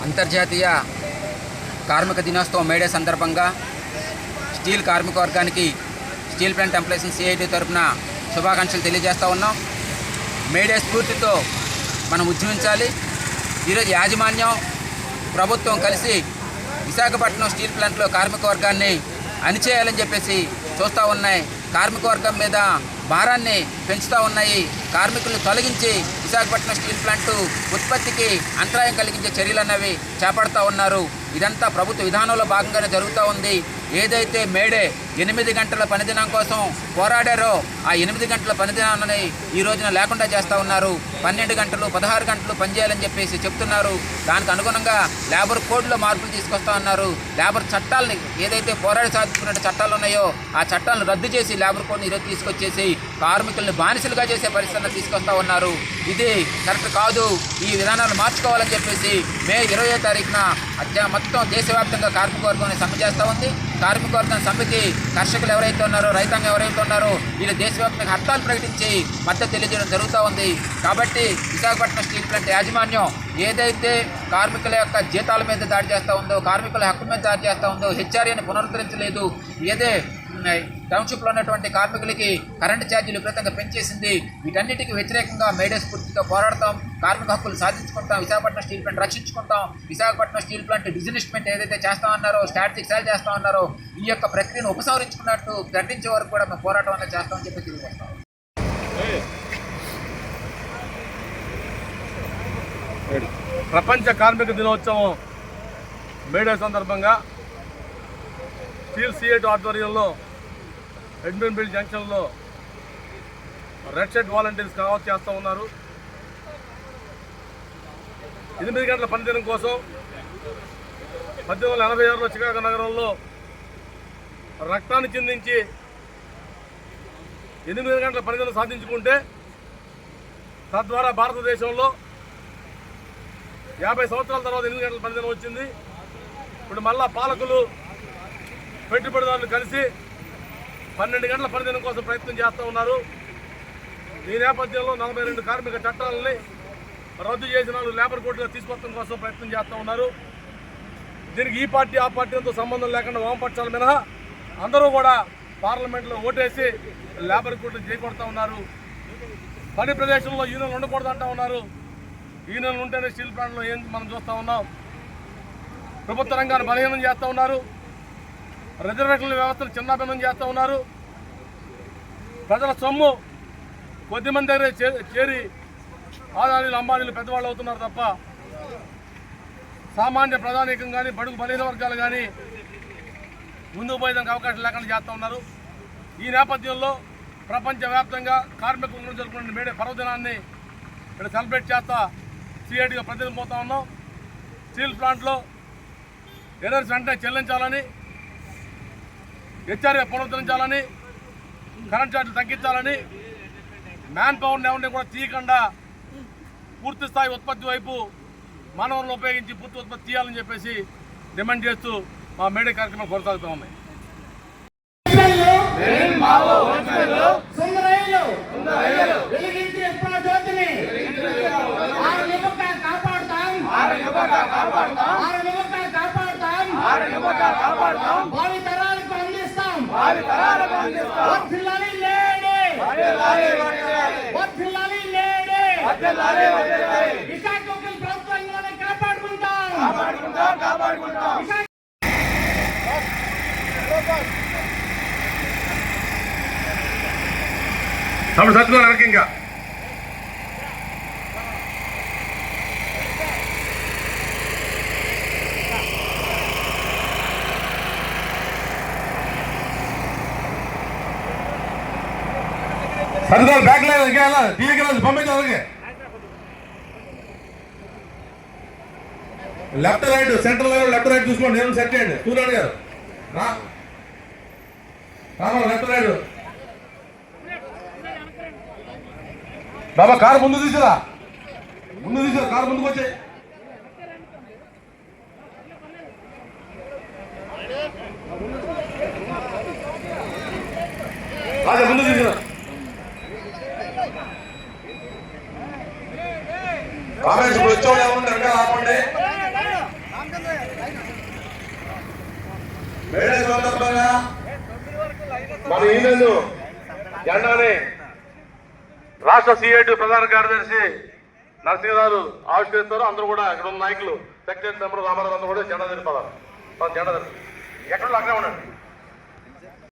అంతర్జాతీయ కార్మిక దినోత్సవం మేడే సందర్భంగా స్టీల్ కార్మిక వర్గానికి స్టీల్ ప్లాంట్ ఎంప్లాయీస్ సిఐటి తరఫున శుభాకాంక్షలు తెలియజేస్తూ ఉన్నాం. మేడే స్ఫూర్తితో మనం ఉద్యమించాలి. ఈరోజు యాజమాన్యం ప్రభుత్వం కలిసి విశాఖపట్నం స్టీల్ ప్లాంట్లో కార్మిక వర్గాన్ని అణిచేయాలని చెప్పేసి చూస్తూ ఉన్నాయి. కార్మిక వర్గం మీద భారాన్ని పెంచుతూ ఉన్నాయి. కార్మికులను తొలగించి విశాఖపట్నం స్టీల్ ప్లాంటు ఉత్పత్తికి అంతరాయం కలిగించే చర్యలు అన్నవి చేపడతా ఉన్నారు. ఇదంతా ప్రభుత్వ విధానంలో భాగంగానే జరుగుతూ ఉంది. ఏదైతే మేడే 8 గంటల పనిదినం కోసం పోరాడారో ఆ 8 గంటల పనిదినాన్ని ఈ రోజున లేకుండా చేస్తూ ఉన్నారు. 12 గంటలు 16 గంటలు పనిచేయాలని చెప్పేసి చెప్తున్నారు. దానికి అనుగుణంగా లేబర్ కోడ్లో మార్పులు తీసుకొస్తా ఉన్నారు. లేబర్ చట్టాలని ఏదైతే పోరాడి సాధించుకున్న చట్టాలు ఉన్నాయో ఆ చట్టాలను రద్దు చేసి లేబర్ కోడ్ని ఈరోజు తీసుకొచ్చేసి కార్మికుల్ని బానిసలుగా చేసే పరిస్థితులను తీసుకొస్తా ఉన్నారు. ఇది కరెక్ట్ కాదు. ఈ విధానాలు మార్చుకోవాలని చెప్పేసి మే 20వ తారీఖున మొత్తం దేశవ్యాప్తంగా కార్మిక వర్గం సమ్మె చేస్తూ ఉంది. కార్మిక వర్గం సమ్మెకి కర్షకులు ఎవరైతే ఉన్నారో, రైతాంగం ఎవరైతే ఉన్నారో వీళ్ళు దేశవ్యాప్తంగా హర్తాలు ప్రకటించి మద్దతు తెలియజేయడం జరుగుతూ ఉంది. కాబట్టి విశాఖపట్నం స్టీల్ ప్లాంట్ యాజమాన్యం ఏదైతే కార్మికుల యొక్క జీతాల మీద దాడి చేస్తూ ఉందో, కార్మికుల హక్కు మీద దాడి చేస్తూ ఉందో, హెచ్ఆర్ఏని పునరుద్ధరించలేదు, ఏదే టౌన్షిప్లో ఉన్నటువంటి కార్మికులకి కరెంటు ఛార్జీలు విపరీతంగా పెంచేసింది. వీటన్నిటికీ వ్యతిరేకంగా మేడే స్ఫూర్తితో పోరాడతాం. కార్మిక హక్కులు సాధించుకుంటాం. విశాఖపట్నం స్టీల్ ప్లాంట్ రక్షించుకుంటాం. విశాఖపట్నం స్టీల్ ప్లాంట్ డిజిన్వెస్ట్మెంట్ ఏదైతే చేస్తామన్నారో, స్ట్రాటజిక్ సేల్ చేస్తామన్నారో ఈ యొక్క ప్రక్రియను ఉపసంహరించుకున్నట్టు ప్రకటించే వరకు కూడా మేము పోరాటం అనేది చేస్తామని చెప్పి తెలియజేస్తాం. ప్రపంచ కార్మిక దినోత్సవం మేడే సందర్భంగా స్టీల్ సిఐటి ఆధ్వర్యంలో ఎడ్మిన్బిల్ జంక్షన్లో రెడ్ షర్ట్ వాలంటీర్స్ కావచ్చు చేస్తూ ఉన్నారు. 8 గంటల పనిదినం కోసం 1886లో చికాగో నగరంలో రక్తాన్ని చిందించి 8 గంటల పనిదినం సాధించుకుంటే తద్వారా భారతదేశంలో 50 సంవత్సరాల తర్వాత 8 గంటల పనిదినం వచ్చింది. ఇప్పుడు మళ్ళా పాలకులు పెట్టుబడిదారులు కలిసి 12 గంటల పనిదినం కోసం ప్రయత్నం చేస్తూ ఉన్నారు. ఈ నేపథ్యంలో 42 కార్మిక చట్టాలని రద్దు చేసిన లేబర్ కోడ్గా తీసుకొచ్చడం కోసం ప్రయత్నం చేస్తూ ఉన్నారు. దీనికి ఈ పార్టీ ఆ పార్టీలతో సంబంధం లేకుండా వామపక్షాల మినహా అందరూ కూడా పార్లమెంట్లో ఓటేసి లేబర్ కోడ్లు చేయకొడతా ఉన్నారు. పని ప్రదేశంలో యూనియన్లు ఉండకూడదు అంటూ ఉన్నారు. యూనియన్లు ఉంటేనే స్టీల్ ప్లాంట్లో ఏం మనం చూస్తూ ఉన్నాం. ప్రభుత్వ రంగాన్ని బలహీనం చేస్తూ ఉన్నారు. రిజర్వేషన్ల వ్యవస్థను చిన్నాభిన్నం చేస్తూ ఉన్నారు. ప్రజల సొమ్ము కొద్దిమంది దగ్గర చేరి ఆదానీలు అంబానీలు పెద్దవాళ్ళు అవుతున్నారు తప్ప సామాన్య ప్రధానికం కానీ బడుగు బలహీన వర్గాలు కానీ ముందుకు పోయేదానికి అవకాశం లేకుండా చేస్తూ ఉన్నారు. ఈ నేపథ్యంలో ప్రపంచవ్యాప్తంగా కార్మికులను జరుపుకున్న మేడే పర్వదినాన్ని ఇక్కడ సెలబ్రేట్ చేస్తా సిఐటిగా ప్రతినిధి పోతా ఉన్నాం. స్టీల్ ప్లాంట్లో ఎర్రర్స్ వెంటనే చెల్లించాలని, హెచ్ఆర్ఏ పునరుద్ధరించాలని, కరెంట్ ఛార్జీలు తగ్గించాలని, మ్యాన్ పవర్ని ఎవరిని కూడా తీయకుండా పూర్తి స్థాయి ఉత్పత్తి వైపు మానవులను ఉపయోగించి పూర్తి ఉత్పత్తి తీయాలని చెప్పేసి డిమాండ్ చేస్తూ మా మేడే కార్యక్రమం కొనసాగుతూ ఉన్నాయి. తప్పుడు సత్తున్నారు ఇంకా సరిదాలు బ్యాక్ లేదు ఇంకా టీవీకి రాదు పంపించాలి. Left right central level left right చూసుకోండి. నేను సెట్ చేయండి. సూర్యాడు గారు రావాలి లెఫ్ట్ రైట్. బాబా కారు ముందు తీసిరా, కారు ముందుకు వచ్చాయి. రాజా ముందు తీసిరా. రమేష్ ఇప్పుడు వచ్చేవాళ్ళు ఎవరు ఆపండి. మన ఈమెయిల్ జెండాని రాష్ట్ర సిఐటి ప్రధాన కార్యదర్శి నరసింహ గారు ఆవిష్కరిస్తారు. అందరూ కూడా ఇక్కడ ఉన్న నాయకులు సెక్రటరీ మెంబర్ రామారావు అందరూ కూడా జెండా తెలిపారు. జెండా ఎక్కడ అక్కడే ఉండండి.